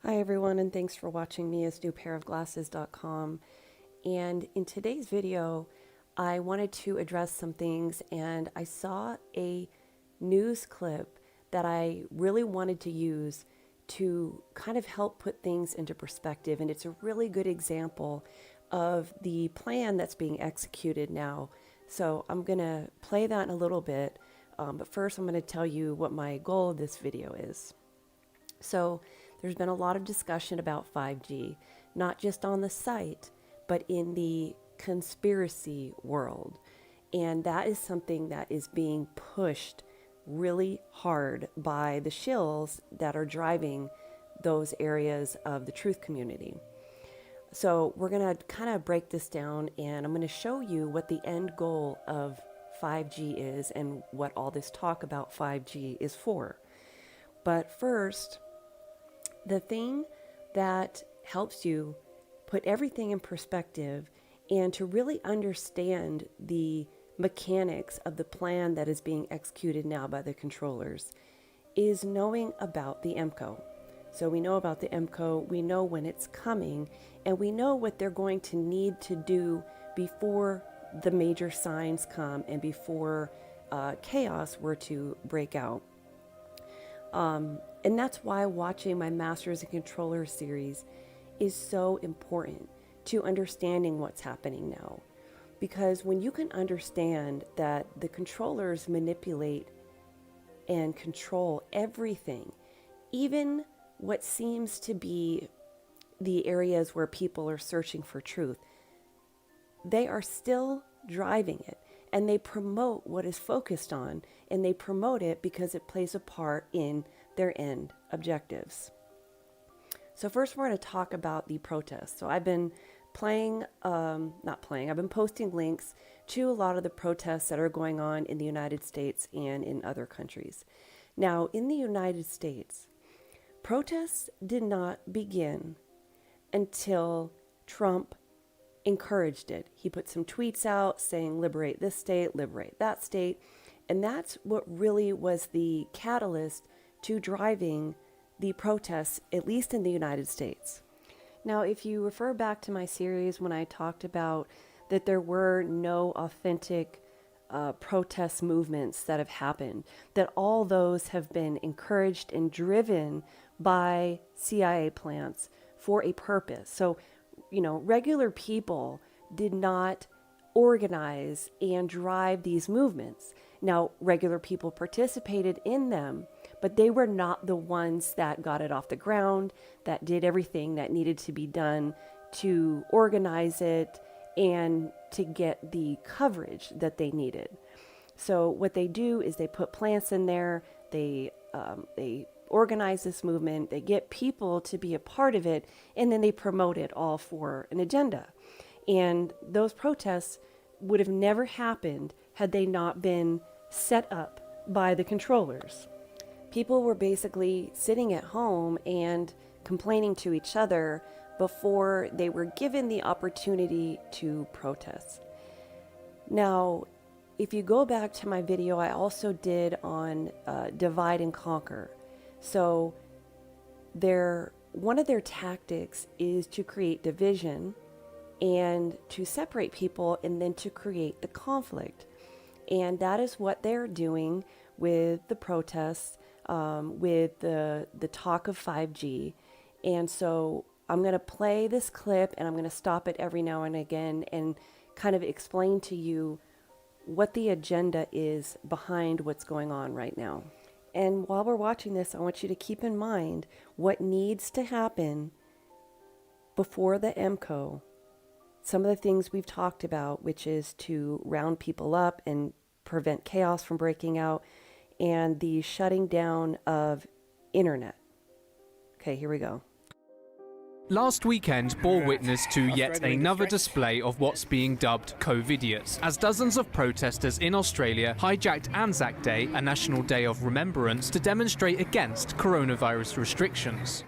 Hi everyone, and thanks for watching miasnewpairofglasses.com. And in today's video, I wanted to address some things, and I saw a news clip that I really wanted to use to kind of help put things into perspective. And it's a really good example of the plan that's being executed now. So I'm going to play that in a little bit, but first I'm going to tell you what my goal of this video is. So there's been a lot of discussion about 5G, not just on the site, but in the conspiracy world. And that is something that is being pushed really hard by the shills that are driving those areas of the truth community. So we're going to kind of break this down, and I'm going to show you what the end goal of 5G is and what all this talk about 5G is for. But first, the thing that helps you put everything in perspective and to really understand the mechanics of the plan that is being executed now by the controllers is knowing about the MCO. So we know about the MCO, we know when it's coming, and we know what they're going to need to do before the major signs come and before chaos were to break out. And that's why watching my Masters and Controllers series is so important to understanding what's happening now. Because when you can understand that the controllers manipulate and control everything, even what seems to be the areas where people are searching for truth, they are still driving it. And they promote what is focused on, and they promote it because it plays a part in their end objectives. So first we're going to talk about the protests. So I've been I've been posting links to a lot of the protests that are going on in the United States and in other countries. Now, in the United States, protests did not begin until Trump encouraged it. He put some tweets out saying, liberate this state, liberate that state. And that's what really was the catalyst to driving the protests, at least in the United States. Now, if you refer back to my series when I talked about that there were no authentic protest movements that have happened, that all those have been encouraged and driven by CIA plants for a purpose. So, regular people did not organize and drive these movements. Now, regular people participated in them, but they were not the ones that got it off the ground, that did everything that needed to be done to organize it and to get the coverage that they needed. So what they do is they put plants in there, they organize this movement, they get people to be a part of it, and then they promote it all for an agenda. And those protests would have never happened had they not been set up by the controllers. People were basically sitting at home and complaining to each other before they were given the opportunity to protest. Now, if you go back to my video I also did on divide and conquer. So one of their tactics is to create division and to separate people and then to create the conflict. And that is what they're doing with the protests, with the talk of 5G. And so I'm going to play this clip and I'm going to stop it every now and again and kind of explain to you what the agenda is behind what's going on right now. And while we're watching this, I want you to keep in mind what needs to happen before the MCO. Some of the things we've talked about, which is to round people up and prevent chaos from breaking out, and the shutting down of internet. Okay, here we go. Last weekend bore witness to yet another display of what's being dubbed COVIDiots, as dozens of protesters in Australia hijacked Anzac Day, a national day of remembrance, to demonstrate against coronavirus restrictions.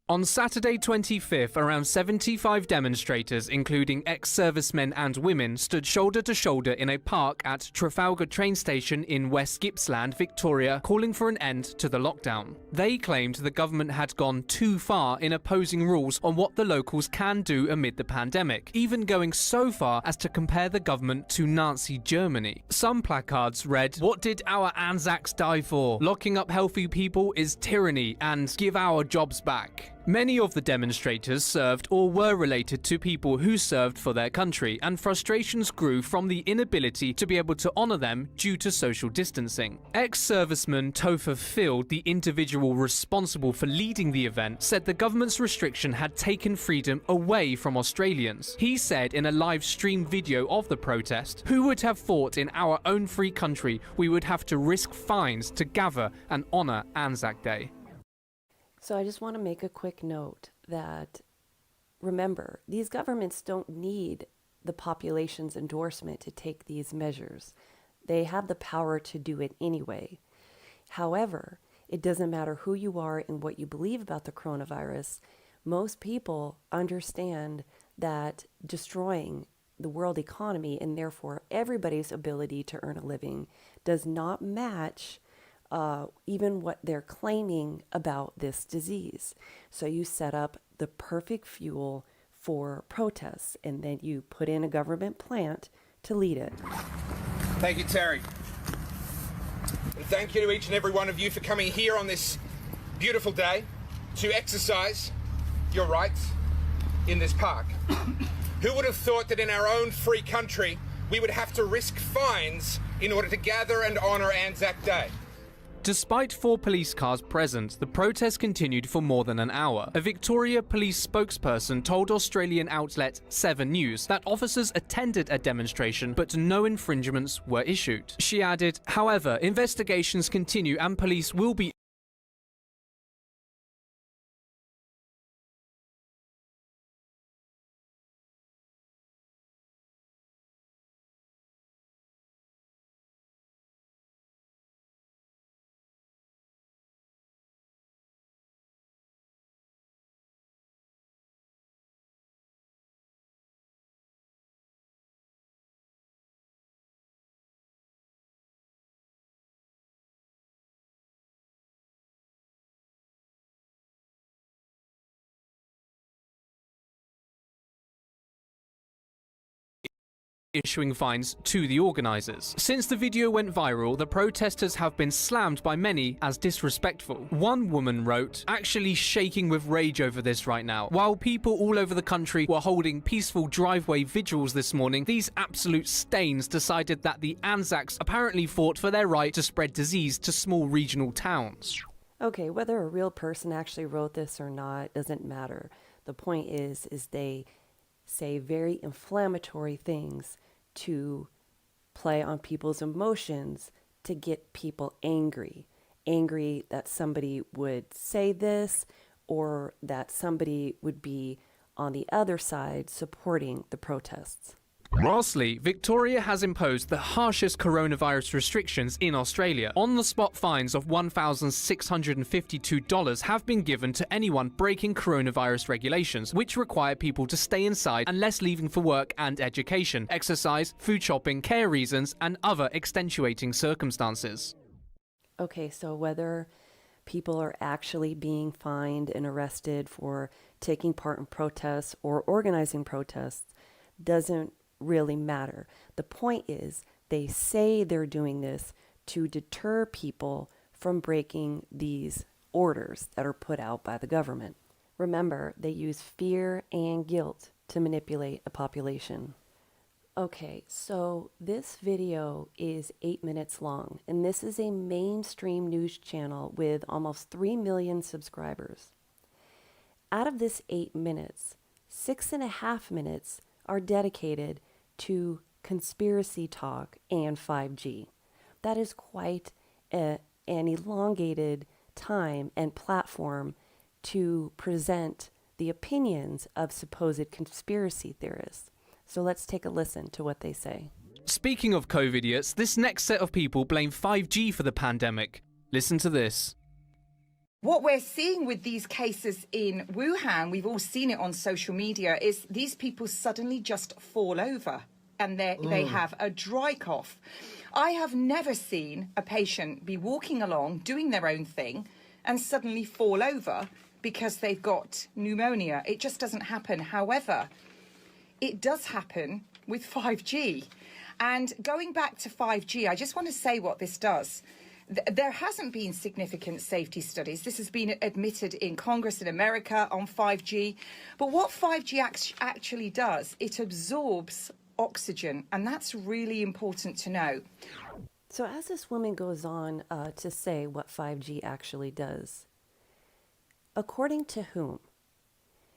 On Saturday 25th, around 75 demonstrators, including ex-servicemen and women, stood shoulder to shoulder in a park at Trafalgar train station in West Gippsland, Victoria, calling for an end to the lockdown. They claimed the government had gone too far in opposing rules on what the locals can do amid the pandemic, even going so far as to compare the government to Nazi Germany. Some placards read, "What did our Anzacs die for? Locking up healthy people is tyranny, and give our jobs back." Many of the demonstrators served or were related to people who served for their country, and frustrations grew from the inability to be able to honour them due to social distancing. Ex-serviceman Topher Field, the individual responsible for leading the event, said the government's restriction had taken freedom away from Australians. He said in a live stream video of the protest, "Who would have thought in our own free country we would have to risk fines to gather and honour Anzac Day?" So I just want to make a quick note that, remember, these governments don't need the population's endorsement to take these measures. They have the power to do it anyway. However, it doesn't matter who you are and what you believe about the coronavirus. Most people understand that destroying the world economy and therefore everybody's ability to earn a living does not match even what they're claiming about this disease. So you set up the perfect fuel for protests, and then you put in a government plant to lead it. Thank you, Terry. And thank you to each and every one of you for coming here on this beautiful day to exercise your rights in this park. Who would have thought that in our own free country we would have to risk fines in order to gather and honour Anzac Day? Despite 4 police cars present, the protest continued for more than an hour. A Victoria police spokesperson told Australian outlet 7 News that officers attended a demonstration but no infringements were issued. She added, "However, investigations continue and police will be issuing fines to the organisers. Since the video went viral, the protesters have been slammed by many as disrespectful. One woman wrote, "Actually shaking with rage over this right now. While people all over the country were holding peaceful driveway vigils this morning, these absolute stains decided that the Anzacs apparently fought for their right to spread disease to small regional towns." Okay, whether a real person actually wrote this or not doesn't matter. The point is they say very inflammatory things to play on people's emotions to get people angry. Angry that somebody would say this or that somebody would be on the other side supporting the protests. Lastly, Victoria has imposed the harshest coronavirus restrictions in Australia. On-the-spot fines of $1,652 have been given to anyone breaking coronavirus regulations, which require people to stay inside unless leaving for work and education, exercise, food shopping, care reasons, and other extenuating circumstances. Okay, so whether people are actually being fined and arrested for taking part in protests or organizing protests doesn't really matter. The point is they say they're doing this to deter people from breaking these orders that are put out by the government. Remember, they use fear and guilt to manipulate a population. Okay, so this video is 8 minutes long, and this is a mainstream news channel with almost 3 million subscribers. Out of this 8 minutes, 6.5 minutes are dedicated to conspiracy talk and 5G. That is quite an elongated time and platform to present the opinions of supposed conspiracy theorists. So let's take a listen to what they say. Speaking of COVIDiots, this next set of people blame 5G for the pandemic. Listen to this. What we're seeing with these cases in Wuhan, we've all seen it on social media, is these people suddenly just fall over and they have a dry cough. I have never seen a patient be walking along, doing their own thing, and suddenly fall over because they've got pneumonia. It just doesn't happen. However, it does happen with 5G. And going back to 5G, I just want to say what this does. There hasn't been significant safety studies. This has been admitted in Congress in America on 5G. But what 5G actually does, it absorbs oxygen, and that's really important to know. So as this woman goes on to say what 5G actually does, according to whom?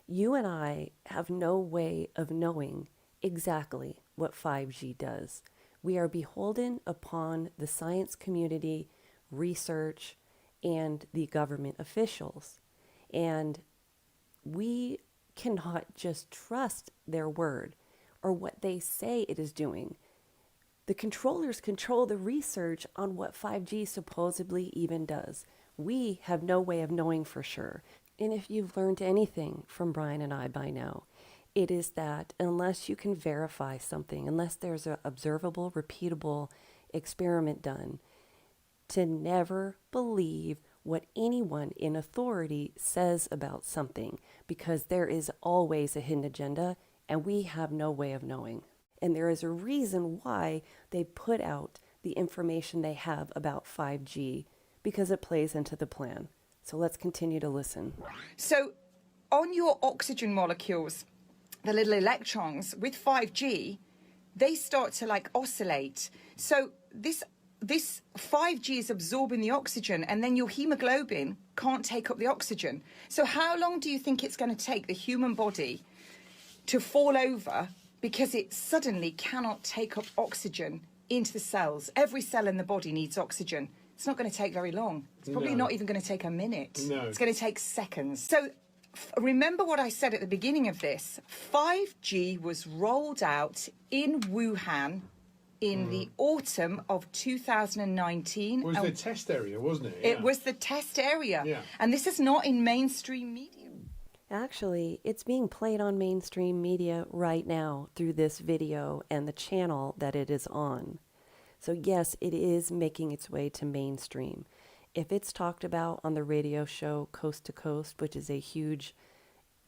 You and I have no way of knowing exactly what 5G does. We are beholden upon the science community, research, and the government officials. And we cannot just trust their word or what they say it is doing. The controllers control the research on what 5G supposedly even does. We have no way of knowing for sure. And if you've learned anything from Brian and I by now, it is that unless you can verify something, unless there's an observable, repeatable experiment done, to never believe what anyone in authority says about something, because there is always a hidden agenda and we have no way of knowing. And there is a reason why they put out the information they have about 5G, because it plays into the plan. So let's continue to listen. So on your oxygen molecules, the little electrons with 5G, they start to like oscillate. So this 5G is absorbing the oxygen, and then your hemoglobin can't take up the oxygen. So how long do you think it's going to take the human body to fall over because it suddenly cannot take up oxygen into the cells? Every cell in the body needs oxygen. It's not going to take very long. It's probably not even going to take a minute. No. It's going to take seconds. So remember what I said at the beginning of this. 5G was rolled out in Wuhan in the autumn of 2019. It was the test area, wasn't it? It was the test area. Yeah. And this is not in mainstream media. Actually, it's being played on mainstream media right now through this video and the channel that it is on. So yes, it is making its way to mainstream. If it's talked about on the radio show Coast to Coast, which is a huge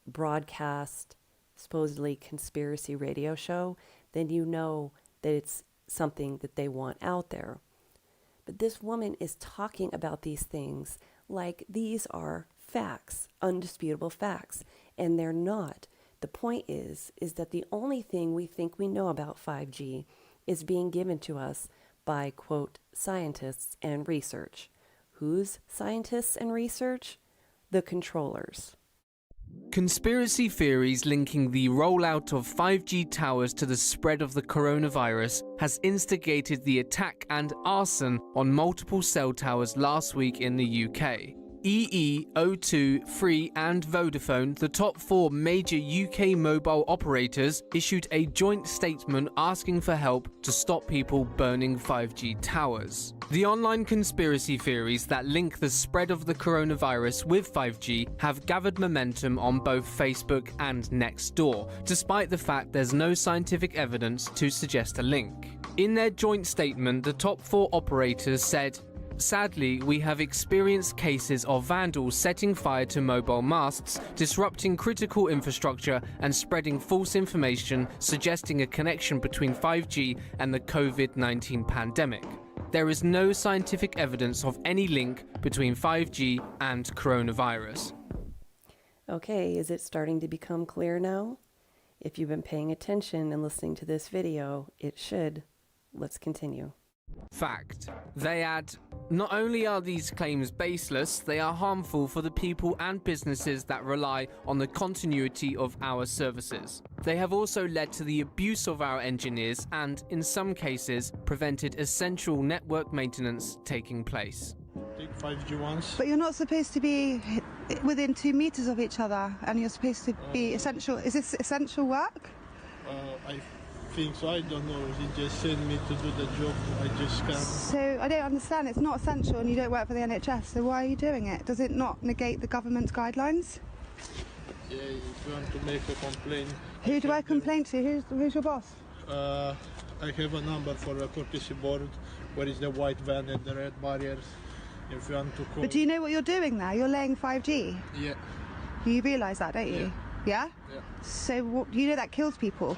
broadcast, supposedly conspiracy radio show, then you know that it's something that they want out there. But this woman is talking about these things like these are facts, undisputable facts, and they're not. The point is that the only thing we think we know about 5G is being given to us by, quote, scientists and research. Whose scientists and research? The controllers. Conspiracy theories linking the rollout of 5G towers to the spread of the coronavirus has instigated the attack and arson on multiple cell towers last week in the UK. EE, O2, Free and Vodafone, the top 4 major UK mobile operators, issued a joint statement asking for help to stop people burning 5G towers. The online conspiracy theories that link the spread of the coronavirus with 5G have gathered momentum on both Facebook and Nextdoor, despite the fact there's no scientific evidence to suggest a link. In their joint statement, the top 4 operators said, "Sadly, we have experienced cases of vandals setting fire to mobile masts, disrupting critical infrastructure and spreading false information suggesting a connection between 5G and the COVID-19 pandemic. There is no scientific evidence of any link between 5G and coronavirus." Okay, is it starting to become clear now? If you've been paying attention and listening to this video, it should. Let's continue. Fact. They add, "Not only are these claims baseless, they are harmful for the people and businesses that rely on the continuity of our services. They have also led to the abuse of our engineers and, in some cases, prevented essential network maintenance taking place." Big 5G ones. But you're not supposed to be within 2 meters of each other, and you're supposed to be essential. Is this essential work? I think so. I don't know. He just sent me to do the job. I just can't. So I don't understand. It's not essential and you don't work for the NHS, so why are you doing it? Does it not negate the government's guidelines? Yeah, if you want to make a complaint. Who do I complain to? Who's your boss? I have a number for a courtesy board where is the white van and the red barriers. If you want to call. But do you know what you're doing there? You're laying 5G. Yeah. You realise that, don't you? Yeah? Yeah. So you know that kills people.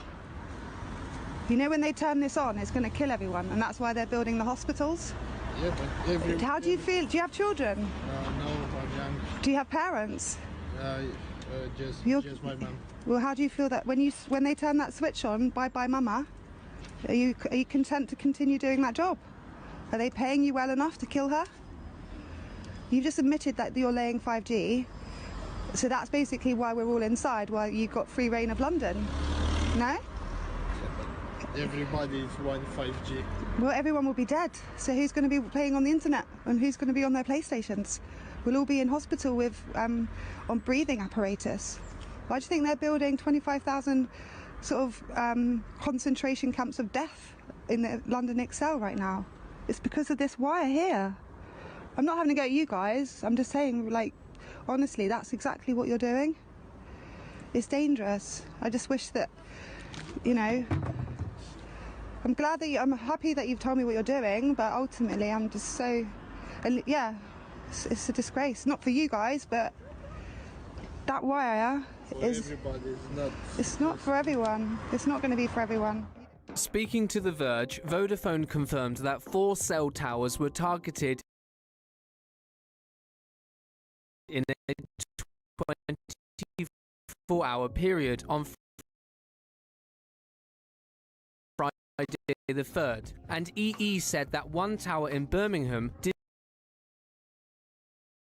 You know when they turn this on, it's going to kill everyone, and that's why they're building the hospitals. Yeah, but How do you feel? Do you have children? No, I'm young. Do you have parents? Just my mum. Well, how do you feel that when they turn that switch on, bye bye mama, are you content to continue doing that job? Are they paying you well enough to kill her? You've just admitted that you're laying 5G, so that's basically why we're all inside, why you've got free reign of London. No? Everybody is one 5G. Well, everyone will be dead, so who's going to be playing on the internet and who's going to be on their PlayStations? We'll all be in hospital with on breathing apparatus. Why do you think they're building 25,000 sort of concentration camps of death in the London Excel right now? It's because of this wire here. I'm not having to go at you guys, I'm just saying, like, honestly, that's exactly what you're doing. It's dangerous. I just wish that, you know, I'm glad that I'm happy that you've told me what you're doing, but ultimately I'm just so, and yeah, it's a disgrace. Not for you guys, but that wire is, it's not for everyone. It's not going to be for everyone. Speaking to The Verge, Vodafone confirmed that 4 cell towers were targeted in a 24-hour period on Friday the 3rd, and EE said that one tower in Birmingham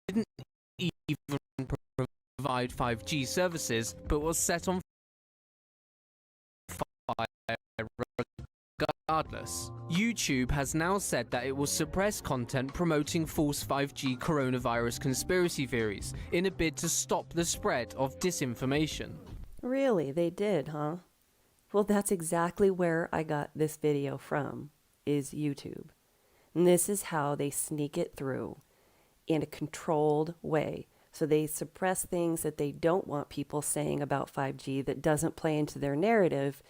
didn't even provide 5G services, but was set on fire regardless. YouTube has now said that it will suppress content promoting false 5G coronavirus conspiracy theories in a bid to stop the spread of disinformation. Really, they did, huh? Well, that's exactly where I got this video from, is YouTube. And this is how they sneak it through in a controlled way. So they suppress things that they don't want people saying about 5G that doesn't play into their narrative,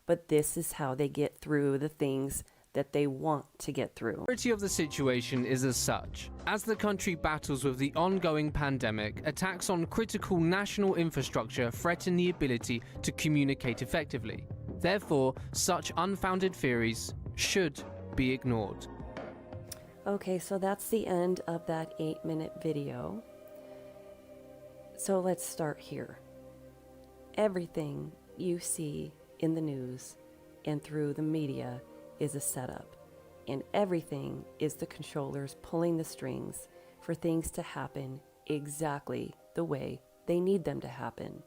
but this is how they get through the things that they want to get through. The reality of the situation is as such. As the country battles with the ongoing pandemic, attacks on critical national infrastructure threaten the ability to communicate effectively. Therefore, such unfounded theories should be ignored. Okay, so that's the end of that 8-minute video. So let's start here. Everything you see in the news and through the media is a setup, and everything is the controllers pulling the strings for things to happen exactly the way they need them to happen.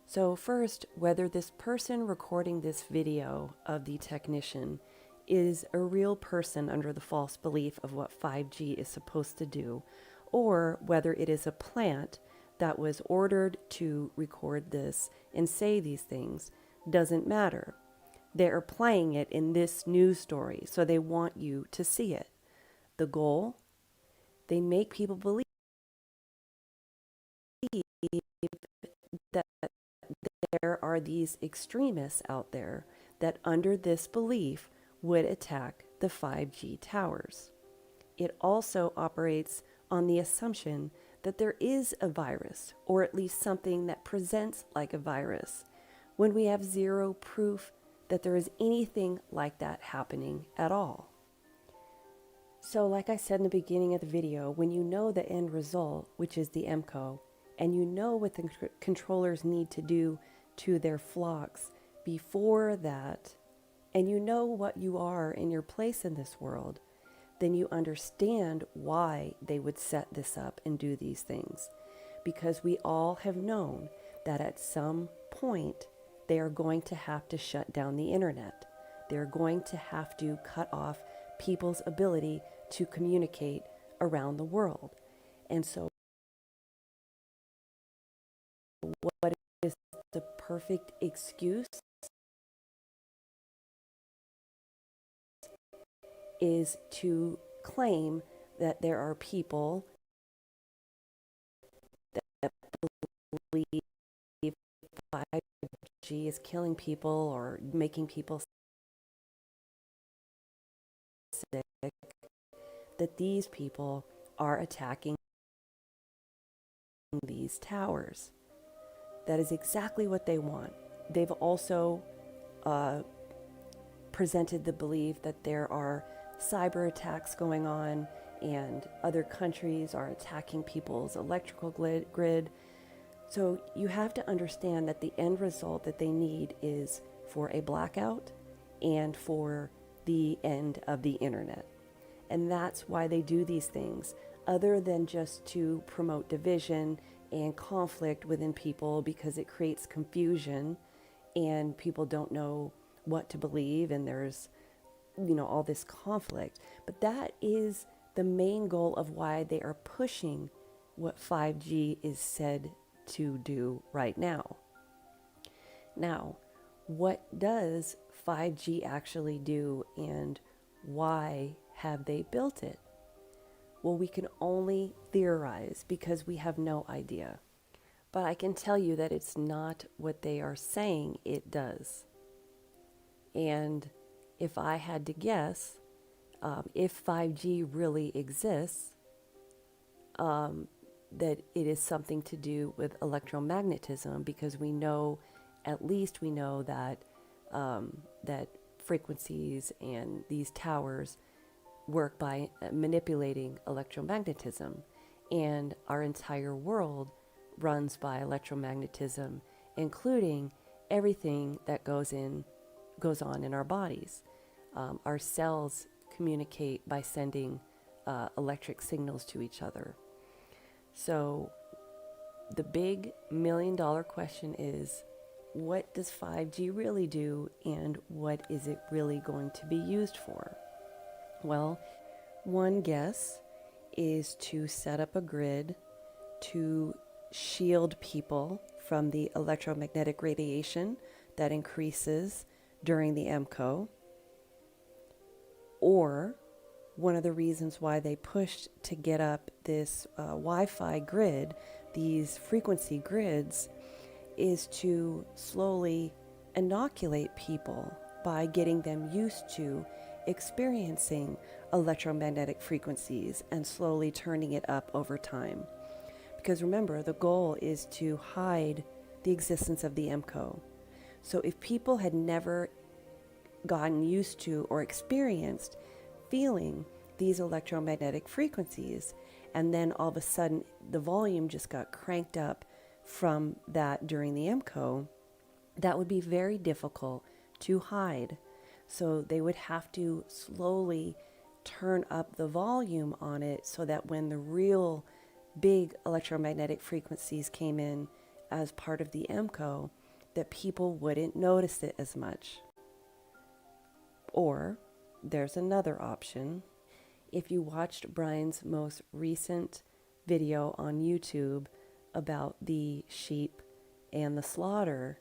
So first, whether this person recording this video of the technician is a real person under the false belief of what 5G is supposed to do, or whether it is a plant that was ordered to record this and say these things, doesn't matter. They are playing it in this news story, so they want you to see it. The goal? They make people believe that there are these extremists out there that under this belief would attack the 5G towers. It also operates on the assumption that there is a virus, or at least something that presents like a virus, when we have zero proof that there is anything like that happening at all. So like I said in the beginning of the video, when you know the end result, which is the MCO, and you know what the controllers need to do to their flocks before that, and you know what you are in your place in this world, then you understand why they would set this up and do these things. Because we all have known that at some point they are going to have to shut down the internet. They're going to have to cut off people's ability to communicate around the world. And so what is the perfect excuse is to claim that there are people that believe 5G is killing people or making people sick, that these people are attacking these towers. That is exactly what they want. They've also presented the belief that there are cyber attacks going on and other countries are attacking people's electrical grid. So you have to understand that the end result that they need is for a blackout and for the end of the internet. And that's why they do these things, other than just to promote division and conflict within people, because it creates confusion and people don't know what to believe, and there's, all this conflict. But that is the main goal of why they are pushing what 5G is said to do right now. Now, what does 5G actually do, and why have they built it? Well, we can only theorize because we have no idea. But I can tell you that it's not what they are saying it does. And if I had to guess, if 5G really exists, that it is something to do with electromagnetism, because we know that that frequencies and these towers work by manipulating electromagnetism, and our entire world runs by electromagnetism, including everything that goes on in our bodies. Our cells communicate by sending electric signals to each other. So the big $1 million question is, what does 5G really do, and what is it really going to be used for? Well, one guess is to set up a grid to shield people from the electromagnetic radiation that increases during the EMCO. Or one of the reasons why they pushed to get up this Wi-Fi grid, these frequency grids, is to slowly inoculate people by getting them used to experiencing electromagnetic frequencies and slowly turning it up over time. Because remember, the goal is to hide the existence of the EMCO. So if people had never gotten used to or experienced feeling these electromagnetic frequencies, and then all of a sudden the volume just got cranked up from that during the EMCO, that would be very difficult to hide. So they would have to slowly turn up the volume on it so that when the real big electromagnetic frequencies came in as part of the EMCO, that people wouldn't notice it as much. Or there's another option. If you watched Brian's most recent video on YouTube about the sheep and the slaughter,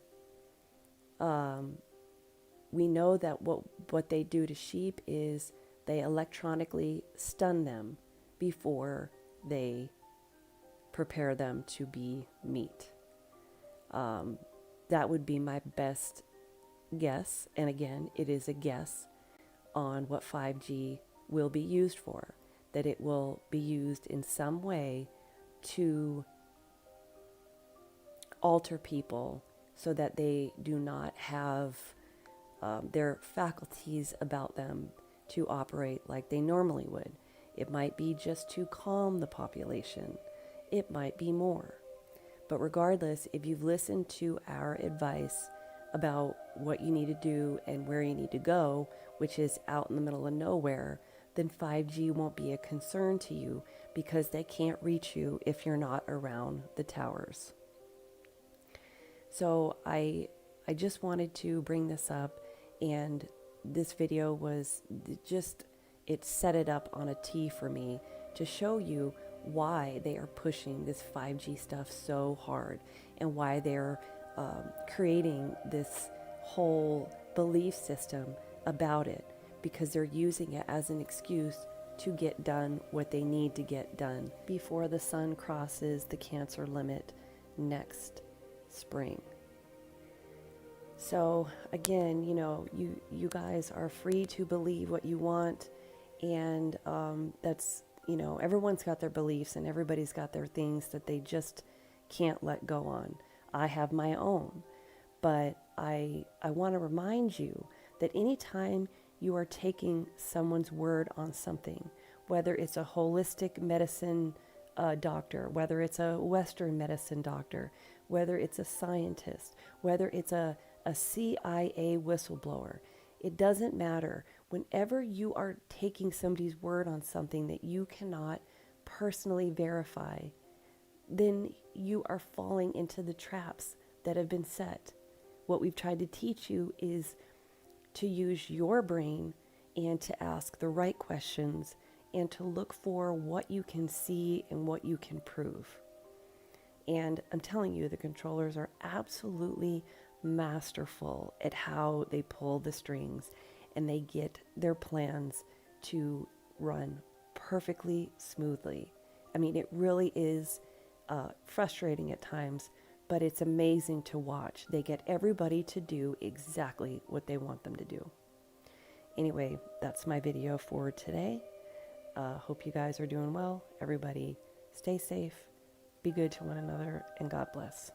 we know that what they do to sheep is they electronically stun them before they prepare them to be meat. That would be my best guess, and again, it is a guess, on what 5G will be used for. That it will be used in some way to alter people so that they do not have their faculties about them to operate like they normally would. It might be just to calm the population. It might be more. But regardless, if you've listened to our advice about what you need to do and where you need to go, which is out in the middle of nowhere, then 5G won't be a concern to you, because they can't reach you if you're not around the towers. So I just wanted to bring this up, and this video was just, it set it up on a tee for me to show you why they are pushing this 5G stuff so hard, and why they're creating this whole belief system about it, because they're using it as an excuse to get done what they need to get done before the sun crosses the Cancer limit next spring. So again, you know, you guys are free to believe what you want, and that's, you know, everyone's got their beliefs and everybody's got their things that they just can't let go on. I have my own, but I want to remind you that anytime you are taking someone's word on something, whether it's a holistic medicine doctor, whether it's a Western medicine doctor, whether it's a scientist, whether it's a CIA whistleblower, it doesn't matter. Whenever you are taking somebody's word on something that you cannot personally verify, then you are falling into the traps that have been set. What we've tried to teach you is to use your brain and to ask the right questions and to look for what you can see and what you can prove. And I'm telling you, the controllers are absolutely masterful at how they pull the strings and they get their plans to run perfectly smoothly. I mean, it really is frustrating at times, but it's amazing to watch. They get everybody to do exactly what they want them to do. Anyway, that's my video for today. Hope you guys are doing well. Everybody stay safe, be good to one another, and God bless.